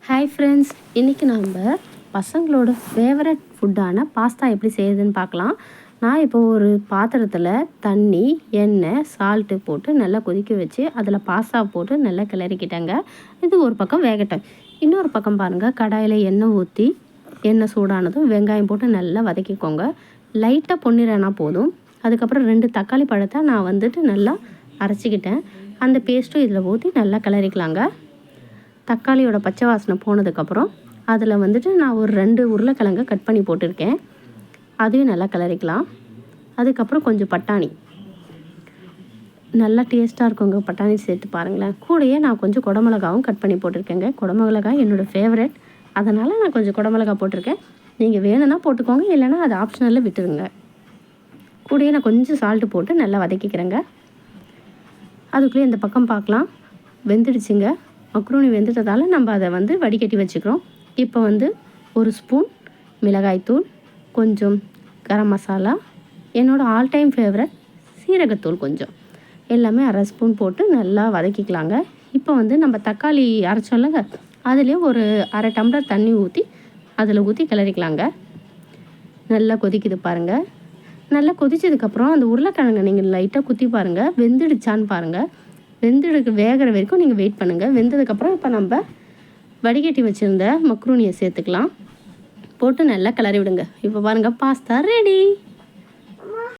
Hi friends, இன்றைக்கி நம்ம பசங்களோட ஃபேவரட் ஃபுட்டான பாஸ்தா எப்படி செய்யுதுன்னு பார்க்கலாம். நான் இப்போ ஒரு பாத்திரத்தில் தண்ணி, எண்ணெய், சால்ட்டு போட்டு நல்லா கொதிக்க வச்சு அதில் பாஸ்தா போட்டு நல்லா கிளறிக்கிட்டேங்க. இது ஒரு பக்கம் வேகட்டும். இன்னொரு பக்கம் பாருங்கள், கடாயில் எண்ணெய் ஊற்றி எண்ணெய் சூடானதும் வெங்காயம் போட்டு நல்லா வதக்கிக்கோங்க. லைட்டாக பொன்னிறனா போதும். அதுக்கப்புறம் 2 தக்காளி பழத்தை நான் நல்லா அரைச்சிக்கிட்டேன். அந்த பேஸ்ட்டும் இதில் ஊற்றி நல்லா கிளறிக்கலாங்க. தக்காளியோட பச்சை வாசனை போனதுக்கப்புறம் அதில் நான் ஒரு 2 உருளைக்கிழங்கு கட் பண்ணி போட்டிருக்கேன். அதையும் நல்லா கிளறிக்கலாம். அதுக்கப்புறம் கொஞ்சம் பட்டாணி, நல்லா டேஸ்ட்டாக இருக்குங்க. பட்டாணி சேர்த்து பாருங்களேன். கூடயே நான் கொஞ்சம் குடமிளகாவும் கட் பண்ணி போட்டிருக்கேங்க. குடமிளகாய் என்னோடய ஃபேவரட், அதனால் நான் கொஞ்சம் குடமிளகாய் போட்டிருக்கேன். நீங்கள் வேணும்னா போட்டுக்கோங்க, இல்லைன்னா அது ஆப்ஷனலில் விட்டுருங்க. கூடயே நான் கொஞ்சம் சால்ட்டு போட்டு நல்லா வதக்கிக்கிறேங்க. அதுக்குள்ளே இந்த பக்கம் பார்க்கலாம், வெந்துடுச்சுங்க. மக்ரூனி வெந்துட்டதால் நம்ம அதை வடிகட்டி வச்சுக்கிறோம். இப்போ ஒரு ஸ்பூன் மிளகாய்த்தூள், கொஞ்சம் கரம் மசாலா, என்னோடய ஆல் டைம் ஃபேவரட் சீரகத்தூள் கொஞ்சம், எல்லாமே அரை ஸ்பூன் போட்டு நல்லா வதக்கிக்கலாங்க. இப்போ நம்ம தக்காளி அரைச்சோம்லங்க, அதிலே ஒரு அரை டம்ளர் தண்ணி ஊற்றி அதில் ஊற்றி கிளறிக்கலாங்க. நல்லா கொதிக்குது பாருங்கள். நல்லா கொதிச்சதுக்கப்புறம் அந்த உருளைக்கிழங்கை நீங்கள் லைட்டாக குத்தி பாருங்கள், வெந்துடுச்சான்னு பாருங்கள். வேகிற வரைக்கும் நீங்கள் வெயிட் பண்ணுங்கள். வெந்ததுக்கப்புறம் இப்போ நம்ம வடிகட்டி வச்சுருந்த மக்ரூனியை சேர்த்துக்கலாம். போட்டு நல்லா கிளறி விடுங்க. இப்போ பாருங்கள், பாஸ்தா ரெடி.